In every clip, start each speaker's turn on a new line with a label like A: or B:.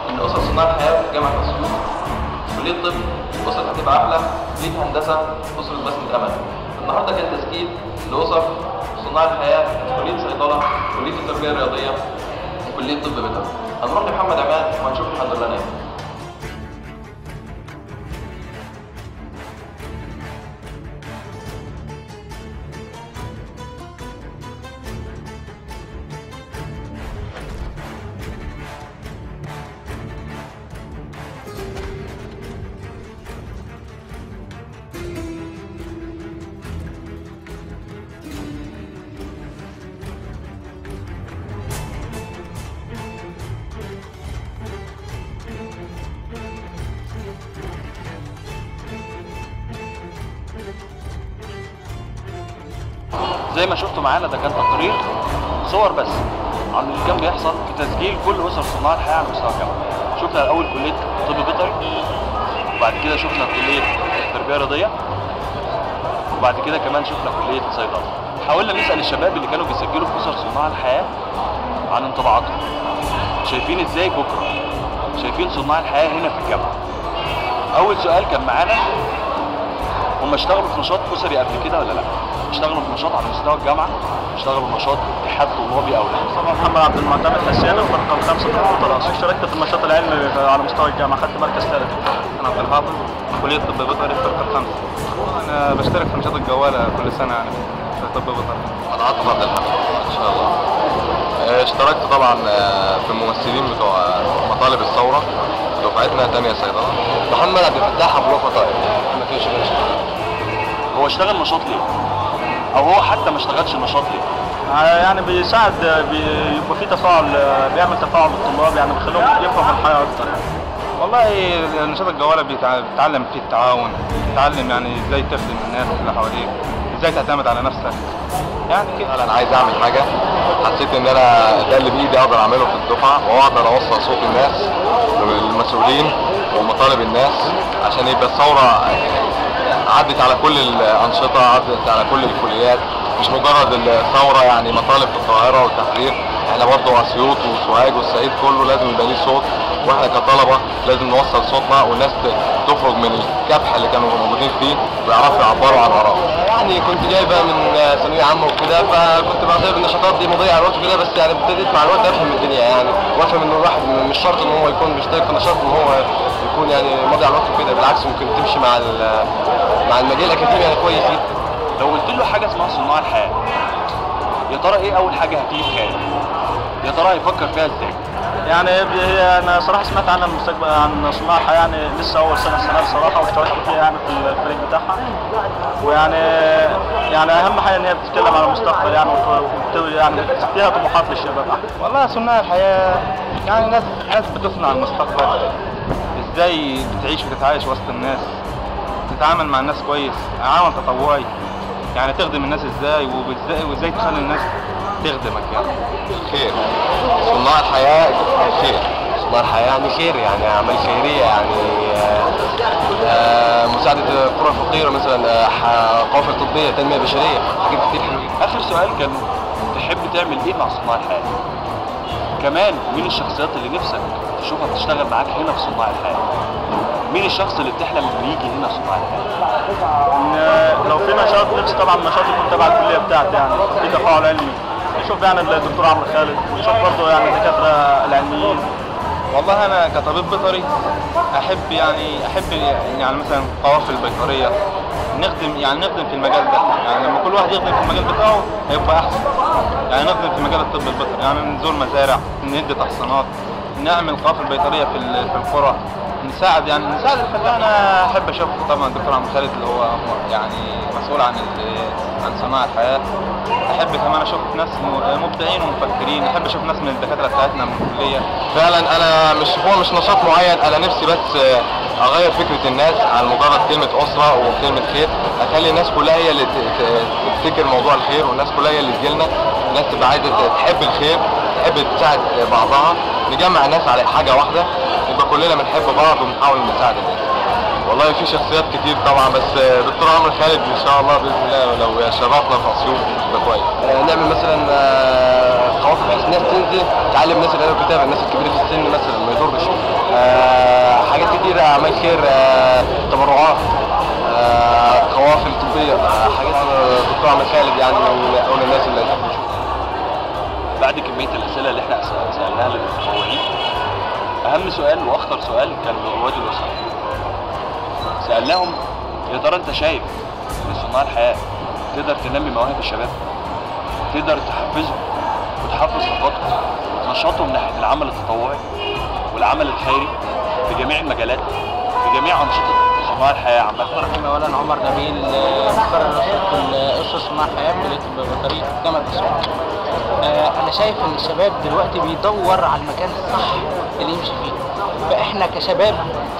A: ان اسر صناع الحياه في جامعه اسيوط، كليه طب، اسره هتبقى احلى، كليه هندسه، اسره بسمه امل. النهارده كان تسجيل لاسر صناع الحياه في كليه صيدله، كليه التربيه الرياضيه، وكليه طب بيطري. هنروح لمحمد عماد وهنشوف الحمد لله نايم.
B: زي ما شفتوا معانا ده كان تقرير صور بس عن اللي كان بيحصل في تسجيل كل اسر صناع الحياه على مستوى الجامعه. شفنا الاول كليه طب بيطري، وبعد كده شفنا كليه تربيه رياضيه، وبعد كده كمان شفنا كليه صيدله. حاولنا نسال الشباب اللي كانوا بيسجلوا في اسر صناع الحياه عن انطباعاتهم، شايفين ازاي بكره، شايفين صناع الحياه هنا في الجامعه. اول سؤال كان معانا، هم اشتغلوا في نشاط اسري قبل كده ولا لا؟ اشتغلوا في نشاط على مستوى الجامعه؟ اشتغلوا في نشاط اتحاد طلابي او لا؟
C: اسمي محمد عبد المعتمد حسين، الفرقه الخامسه في القطر. اشتركت في النشاط العلمي على مستوى الجامعه، اخذت مركز ثالث.
D: انا عبد الحافظ، كليه طب بيطري، الفرقه الخامسه. انا بشترك في نشاط الجواله كل سنه يعني في طب بيطري.
E: انا عاطف عبد الحميد ان شاء الله. اشتركت طبعا في الممثلين بتوع مطالب الثوره، دفعتنا تانية صيدله. محمد عبد الفتاح ابو لوفا طائر. ما فيش غير
B: هو اشتغل نشاط ليه؟ او هو حتى ما اشتغلش نشاط ليه؟
C: يعني بيساعد، بيبقى في تفاعل، بيعمل تفاعل بالطلاب، يعني بيخليهم يفهموا الحياه اكثر يعني.
D: والله نشاط الجواله بتتعلم فيه التعاون، بتتعلم يعني ازاي تخدم الناس اللي حواليك، ازاي تعتمد على نفسك يعني كده.
E: انا عايز اعمل حاجه، حسيت ان انا ده اللي بايدي اقدر اعمله في الدفعه، واقدر اوصل صوت الناس للمسؤولين ومطالب الناس، عشان يبقى الثوره عدت على كل الانشطه، عدت على كل الكليات، مش مجرد الثوره يعني مطالب في القاهره والتحرير. احنا برضه اسيوط وسوهاج والصعيد كله لازم يبقى ليه صوت، واحنا كطلبه لازم نوصل صوتنا، والناس تخرج من الكبح اللي كانوا موجودين فيه ويعرفوا يعبروا عن ارائهم. يعني كنت جاي بقى من ثانويه عامه وكده، فكنت بعتبر النشاطات دي مضيعه الوقت وكده، بس يعني ابتديت مع الوقت افهم الدنيا يعني، وافهم ان الواحد مش شرط ان هو يكون بيشترك في نشاط ان هو يكون يعني مضيع الوقت وكده، بالعكس ممكن تمشي مع المجال الاكاديمي يعني كويس جدا.
B: لو قلت له حاجه اسمها صناع الحياه، يا ترى ايه اول حاجه هتيجي في خياله؟ يا ترى هيفكر فيها ازاي؟
C: يعني انا صراحه سمعت عنها المستقبل، عن صناع الحياه، يعني لسه اول سنه الصراحه، واشتركت فيها يعني في الفريق بتاعها. ويعني اهم حاجه ان هي بتتكلم على المستقبل يعني، يعني فيها طموحات للشباب.
D: والله صناع الحياه يعني ناس بتصنع المستقبل، ازاي بتعيش وتتعايش وسط الناس، تتعامل مع الناس كويس، عمل تطوعي، يعني تخدم الناس ازاي وازاي تخلي الناس تخدمك يعني.
E: خير، صناع الحياه خير، صناع الحياه يعني خير، يعني اعمال خيريه، يعني مساعده القرى الفقيره مثلا، قوافل طبيه، تنميه بشريه، حاجات كتير حلوه جدا.
B: اخر سؤال كان تحب تعمل ايه مع صناع الحياه؟ كمان مين الشخصيات اللي نفسك تشوفها بتشتغل معاك هنا في صناع الحياه؟ مين الشخص اللي بتحلم انه يجي هنا صناع الحياه؟
C: لو في نشاط، نفسي طبعا النشاط يكون تبع الكليه بتاعتي، يعني في تفاعل علمي، نشوف يعني الدكتور عمرو خالد، ونشوف برضه يعني الدكاتره العلميين.
D: والله انا كطبيب بيطري احب يعني مثلا قوافل بيطريه، نخدم في المجال ده، يعني لما كل واحد يخدم في المجال بتاعه هيبقى احسن. يعني نخدم في مجال الطب البيطري، يعني نزور مزارع، ندي تحصينات، نعمل قوافل بيطريه في القرى، نساعد الفلاح. انا احب اشوف طبعا الدكتور عمرو خالد اللي هو يعني مسؤول عن صناعه الحياه. احب كمان اشوف ناس مبدعين ومفكرين، احب اشوف ناس من الدكاتره بتاعتنا من الكليه.
E: فعلا انا هو مش نشاط معين، انا نفسي بس اغير فكره الناس عن مجرد كلمه اسره وكلمه خير، اخلي الناس كلها هي اللي تفتكر موضوع الخير، والناس كلها هي اللي تجيلنا، الناس تبقى عايزه تحب الخير، تحب تساعد بعضها، نجمع الناس على حاجه واحده، يبقى كلنا بنحب بعض ونحاول نساعد الناس. والله في شخصيات كتير طبعا، بس دكتور عمرو خالد ان شاء الله باذن الله لو شرفنا في اسيوط يبقى كويس. نعمل مثلا قوافل بحيث الناس تنزل تعلم الناس القراءه والكتابه، الناس الكبيره في السن مثلا ما
D: الخير، تبرعات، قوافل طبيه، حاجات الدكتور عمرو خالد يعني من اول الناس اللي نحب نشوفها.
B: بعد كميه الاسئله اللي احنا سالناها للمتطوعين، اهم سؤال واخطر سؤال كان لرواد الاسره. سالناهم يا ترى انت شايف ان صناع الحياه تقدر تنمي مواهب الشباب؟ تقدر تحفزهم وتحفز طاقتهم وتنشطهم ناحيه العمل التطوعي والعمل الخيري في جميع المجالات، في جميع انشطه صناع الحياه عامه.
F: اولا عمر نبيل، مقرر اسره صناع الحياه في كليه الطب البيطري جامعه اسوان. انا شايف ان الشباب دلوقتي بيدور على المكان الصح اللي يمشي فيه، فاحنا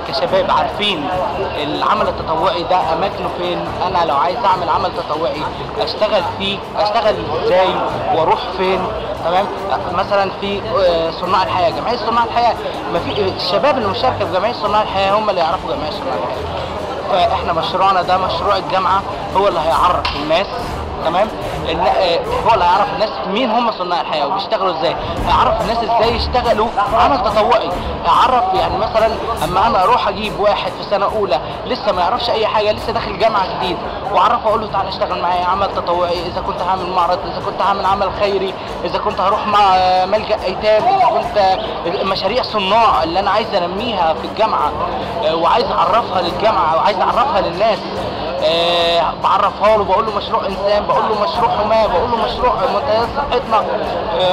F: كشباب عارفين العمل التطوعي ده اماكنه فين. انا لو عايز اعمل عمل تطوعي اشتغل فيه، اشتغل ازاي واروح فين؟ تمام. مثلا في صناع الحياه، جمعيه صناع الحياه، ما في الشباب اللي مشاركه في جمعيه صناع الحياه هم اللي يعرفوا جمعيه صناع الحياه. فاحنا مشروعنا ده مشروع الجامعه هو اللي هيعرف الناس، تمام، هو اللي هيعرف الناس مين هم صناع الحياه وبيشتغلوا ازاي، هيعرف الناس ازاي يشتغلوا عمل تطوعي، هيعرف يعني مثلا اما انا اروح اجيب واحد في سنه اولى لسه ما يعرفش اي حاجه، لسه داخل جامعه جديد، واعرفه اقول له تعالى اشتغل معايا عمل تطوعي، اذا كنت هعمل معرض، اذا كنت هعمل عمل خيري، اذا كنت هروح مع ملجأ ايتام، اذا كنت مشاريع صناع اللي انا عايز انميها في الجامعه وعايز اعرفها للجامعه وعايز اعرفها للناس. بعرفها له، بقول له مشروع انسان، بقول له مشروع حمايه، بقول له مشروع منتجات صحتنا،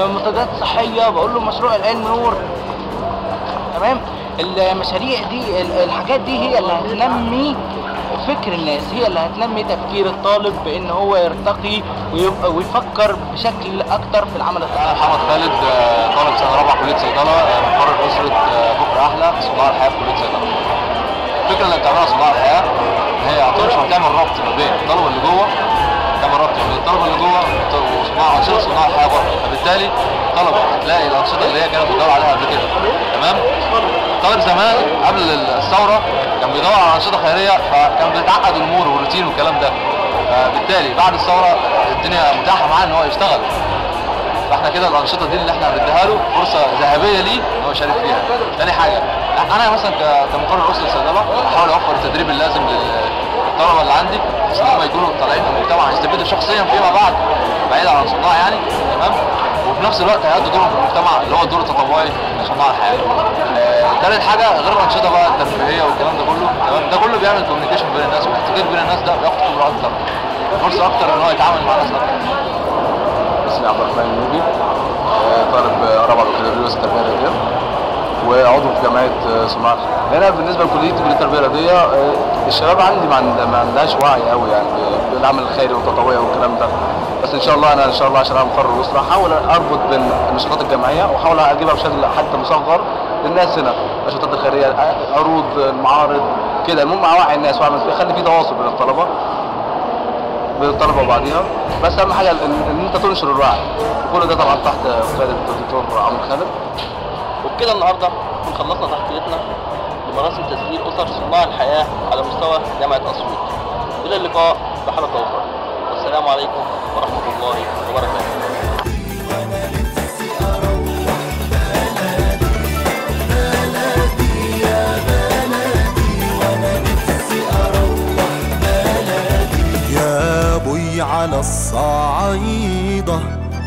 F: منتجات صحيه، بقول له مشروع العلم نور. تمام. المشاريع دي، الحاجات دي هي اللي هتنمي فكر الناس، هي اللي هتنمي تفكير الطالب بان هو يرتقي ويبقى ويفكر بشكل اكتر في العمل التطوعي.
E: محمد خالد، طالب سنه رابعه كليه صيدله، مقرر اسره بكره احلى صناع الحياه في كليه صيدله. الفكره اللي بتعملها صناع الحياه هي هتعمل ربط ما بين الطلبه اللي جوه، تعمل ربط ما بين الطلبه اللي جوه وصناع انشطه صناع الحياه بره، فبالتالي الطلبه هتلاقي الانشطه اللي هي كانت بتدور عليها قبل كده. تمام. الطالب زمان قبل الثوره كان بيدور على انشطه خيريه، فكان بيتعقد الامور والروتين والكلام ده، فبالتالي بعد الثوره الدنيا متاحه معاه ان هو يشتغل. فاحنا كده الانشطه دي اللي احنا هنديها له فرصه ذهبيه ليه ان هو يشارك فيها. تاني حاجه، انا مثلا كمقرر اسره صيدله بحاول اوفر التدريب اللازم للطلبه اللي عندي بحيث ان هم يكونوا طالعين في المجتمع يستفيدوا شخصيا فيما بعد بعيد عن صناع يعني. تمام. وفي نفس الوقت هيأدوا دورهم في المجتمع اللي هو الدور التطوعي لصناع الحياه. تالت حاجه غير الانشطه بقى الترفيهيه والكلام ده كله، تمام، ده كله بيعمل كوميونيكيشن بين الناس والاحتكاك بين الناس، ده بياخد خبره اكتر، فرصه اكتر ان هو يتعامل مع ناس اكتر.
G: اسمي عبد الرحمن النوبي، طالب رابعه بكالوريوس التربيه الرياضيه وعضو في جمعيه صناع. هنا بالنسبه لكليه التربيه الرياضيه الشباب عندي ما عندهاش وعي قوي يعني بالعمل الخيري والتطوعي والكلام ده، بس ان شاء الله انا عشان انا مقرر اسره هحاول اربط بين النشاطات الجمعيه واحاول اجيبها بشكل حتى مصغر للناس هنا، النشاطات الخيريه، عروض، معارض كده، المهم اوعي الناس واعمل اخلي في تواصل بين الطلبه وبعضيها، بس اهم حاجه ان انت تنشر الوعي، وكل ده طبعا تحت قياده الدكتور عمرو خالد.
F: وبكده النهارده نكون خلصنا تحقيقنا لمراسم تسجيل اسر صناع الحياه على مستوى جامعه اسيوط. الى اللقاء بحلقه اخرى، والسلام عليكم ورحمه الله وبركاته.
H: على الصعيدة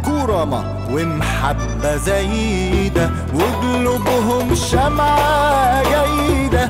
H: كرمة ومحبة زايدة وقلوبهم شمعة جيدة